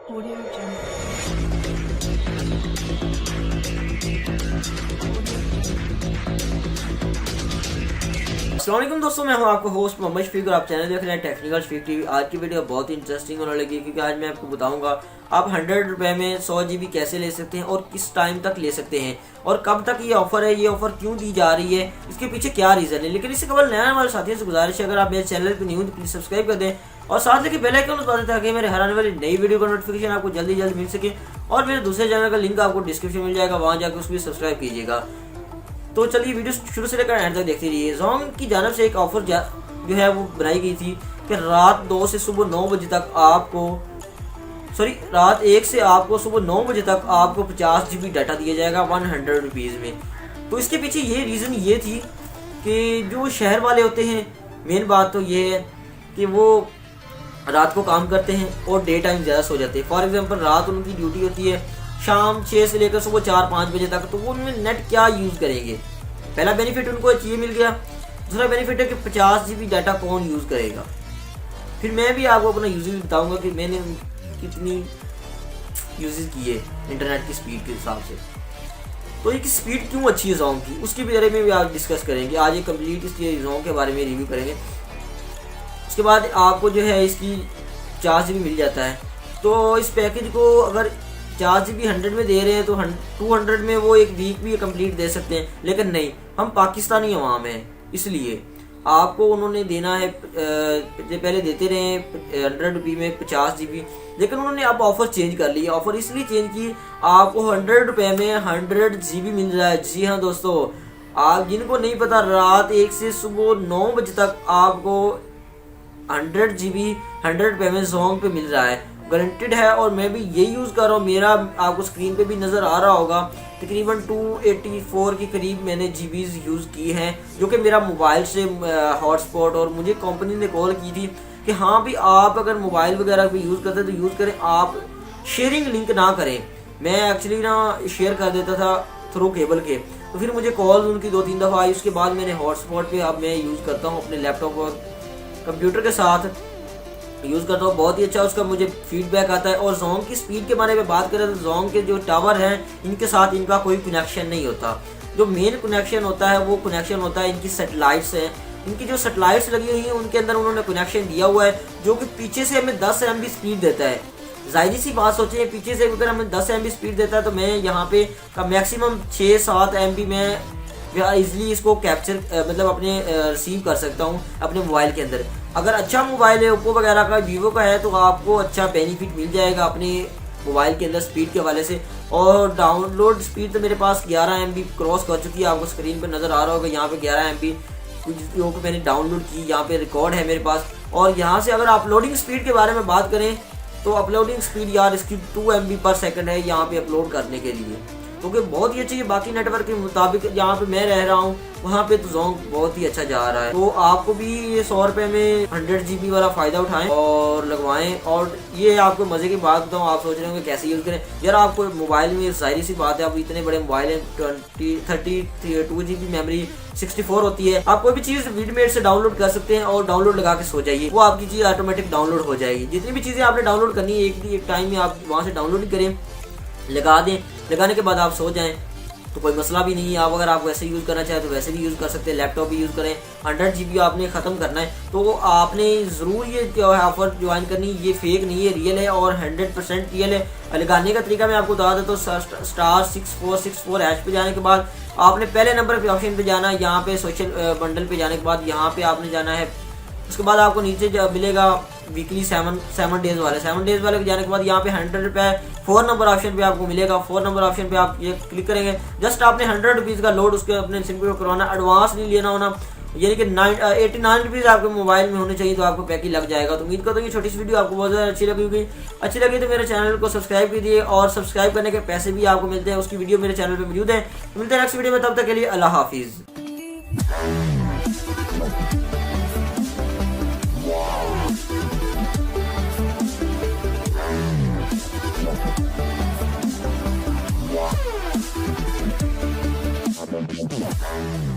Audio Jungle. अस्सलाम वालेकुम दोस्तों, मैं हूं आपका होस्ट मोहम्मद शफीक और आप चैनल देख रहे हैं टेक्निकल शफीक टीवी। आज की वीडियो बहुत ही इंटरेस्टिंग होने लगी क्योंकि आज मैं आपको बताऊंगा आप 100 रुपये में 100 GB कैसे ले सकते हैं और किस टाइम तक ले सकते हैं और कब तक ये ऑफर है, ये ऑफर क्यों दी जा रही है, इसके पीछे क्या रीज़न है। लेकिन इससे कबल नया हमारे साथियों से गुजारिश है, अगर आप मेरे चैनल पर न्यू तो प्लीज़ सब्सक्राइब कर दें और साथ लेके बेल आइकन दबा दें ताकि मेरे हर आने वाली नई वीडियो का नोटिफिकेशन आपको जल्दी जल्दी मिल सके। और मेरे दूसरे चैनल का लिंक आपको डिस्क्रिप्शन मिल जाएगा, वहाँ जाकर उसको भी सब्सक्राइब कीजिएगा। तो चलिए वीडियो शुरू से लेकर एंड तक देखते रहिए। जोंग की जानब से एक ऑफर जो है वो बनाई गई थी कि रात 2 से सुबह 9 बजे तक आपको रात 1 से आपको सुबह 9 बजे तक आपको 50 GB डाटा दिया जाएगा 100 रुपीज़ में। तो इसके पीछे ये रीज़न ये थी कि जो शहर वाले होते हैं, मेन बात तो ये है कि वो रात को काम करते हैं और डे टाइम ज़्यादा सो जाते हैं। फॉर एग्जांपल रात उनकी ड्यूटी होती है शाम 6 से लेकर सुबह 4-5 बजे तक, तो वो उनमें नेट क्या यूज़ करेंगे। पहला बेनिफिट उनको ये मिल गया। दूसरा बेनिफिट है कि 50 GB डाटा कौन यूज़ करेगा। फिर मैं भी आपको अपना यूजेज बताऊंगा कि मैंने कितनी यूजेज की है इंटरनेट की स्पीड के हिसाब से। तो इसकी स्पीड क्यों अच्छी है जोंग की, उसके बारे में भी आज डिस्कस करेंगे। आज एक कंप्लीट इसकी जोंग के बारे में रिव्यू करेंगे। उसके बाद आपको जो है इसकी 50 GB मिल जाता है। तो इस पैकेज को अगर 50 GB 100 में दे रहे हैं तो 200 में वो एक वीक भी कंप्लीट दे सकते हैं, लेकिन नहीं, हम पाकिस्तानी अवाम हैं इसलिए आपको उन्होंने देना है। पहले देते रहे 100 रुपये में 50 GB, लेकिन उन्होंने अब ऑफ़र चेंज कर ली। ऑफ़र इसलिए चेंज की, आपको 100 रुपये में 100 GB मिल रहा है। जी हाँ दोस्तों, आप जिनको नहीं पता, रात 1 से सुबह 9 बजे तक आपको 100 GB 100 रुपये में जोंग पे मिल रहा है, गारंटेड है। और मैं भी यही यूज़ कर रहा हूँ। मेरा आपको स्क्रीन पे भी नज़र आ रहा होगा, तकरीबन 284 के करीब मैंने GBs यूज़ की हैं, जो कि मेरा मोबाइल से हॉटस्पॉट। और मुझे कंपनी ने कॉल की थी कि हाँ भी आप अगर मोबाइल वगैरह भी यूज़ करते तो यूज़ करें, आप शेयरिंग लिंक ना करें। मैं एक्चुअली ना शेयर कर देता था थ्रू केबल के, तो फिर मुझे कॉल उनकी 2-3 दफ़ा आई। उसके बाद मैंने हॉटस्पॉट पर अब मैं यूज़ करता हूँ, अपने लैपटॉप और कंप्यूटर के साथ यूज़ करता हूँ। बहुत ही अच्छा उसका मुझे फीडबैक आता है। और जोंग की स्पीड के बारे में बात करें तो जोंग के जो टावर हैं इनके साथ इनका कोई कनेक्शन नहीं होता। जो मेन कनेक्शन होता है वो कनेक्शन होता है इनकी सेटेलाइट्स हैं। इनकी जो सेटेलाइट्स लगी हुई हैं उनके अंदर उन्होंने कनेक्शन दिया हुआ है, जो कि पीछे से हमें 10 MB स्पीड देता है। जाहिर सी बात सोचिए, पीछे से अगर हमें 10 MB स्पीड देता है तो मैं यहाँ पे का मैक्सिमम 6-7 MB में इजीली इसको कैप्चर मतलब अपने रिसीव कर सकता हूँ अपने मोबाइल के अंदर। अगर अच्छा मोबाइल है, ओप्पो वगैरह का, वीवो का है, तो आपको अच्छा बेनिफिट मिल जाएगा अपने मोबाइल के अंदर स्पीड के हवाले से। और डाउनलोड स्पीड तो मेरे पास 11 MB क्रॉस कर चुकी है, आपको स्क्रीन पर नज़र आ रहा होगा। यहाँ पे 11 MB जो कि मैंने डाउनलोड की, यहाँ पे रिकॉर्ड है मेरे पास। और यहाँ से अगर अपलोडिंग स्पीड के बारे में बात करें तो अपलोडिंग स्पीड यार इसकी 2 MB पर सेकंड है यहाँ पे अपलोड करने के लिए, क्योंकि बहुत ही अच्छी है। बाकी नेटवर्क के मुताबिक जहाँ पे मैं रह रहा हूँ वहाँ पे तो जोंग बहुत ही अच्छा जा रहा है। तो आपको भी ये 100 रुपये में 100 GB वाला फ़ायदा उठाएं और लगवाएं। और ये आपको मज़े की बात बताऊँ, आप सोच रहे होंगे कैसे यूज़ करें। यार आपको मोबाइल में जाहिर सी बात है, आप इतने बड़े मोबाइल हैं, 32 GB मेमोरी 64 होती है। आप कोई भी चीज़ वीडमेट से डाउनलोड कर सकते हैं और डाउनलोड लगा के सो जाइए, वो आपकी चीज़ ऑटोमेटिक डाउनलोड हो जाएगी। जितनी भी चीज़ें आपने डाउनलोड करनी है एक टाइम में आप वहाँ से डाउनलोड करें, लगा दें, लगाने के बाद आप सो जाएं तो कोई मसला भी नहीं है। आप अगर आप वैसे यूज़ करना चाहें तो वैसे भी यूज़ कर सकते हैं, लैपटॉप भी यूज़ करें। 100 GB आपने ख़त्म करना है तो आपने ज़रूर ये जो है ऑफ़र ज्वाइन करनी, ये फेक नहीं है, रियल है और 100% रियल है। लगाने का तरीका मैं आपको बता देता हूँ। *6464# पे जाने के बाद आपने पहले नंबर पे ऑप्शन पे जाना है, यहाँ पे सोशल बंडल पे जाने के बाद यहाँ पे आपने जाना है। उसके बाद आपको नीचे मिलेगा वीकली 7 डेज़ वाले। 7 डेज़ वाले के जाने के बाद यहाँ पे 100 रुपये 4 नंबर ऑप्शन पे आपको मिलेगा। 4 नंबर ऑप्शन पे आप ये क्लिक करेंगे, जस्ट आपने 100 रुपीज़ का लोड उसके अपने सिम पे करवाना, एडवांस नहीं लेना होना, यानी कि 89 रुपीज़ आपके मोबाइल में होने चाहिए तो आपको पैक ही लग जाएगा। तो उम्मीद करता हूँ ये छोटी सी वीडियो आपको बहुत ज़्यादा अच्छी लगी होगी। अच्छी लगी तो मेरे चैनल को सब्सक्राइब कीजिए और सब्सक्राइब करने के पैसे भी आपको मिलते हैं, उसकी वीडियो मेरे चैनल पर मौजूद है। मिलते हैं नेक्स्ट वीडियो में, तब तक के लिए अल्लाह हाफिज़। Yeah.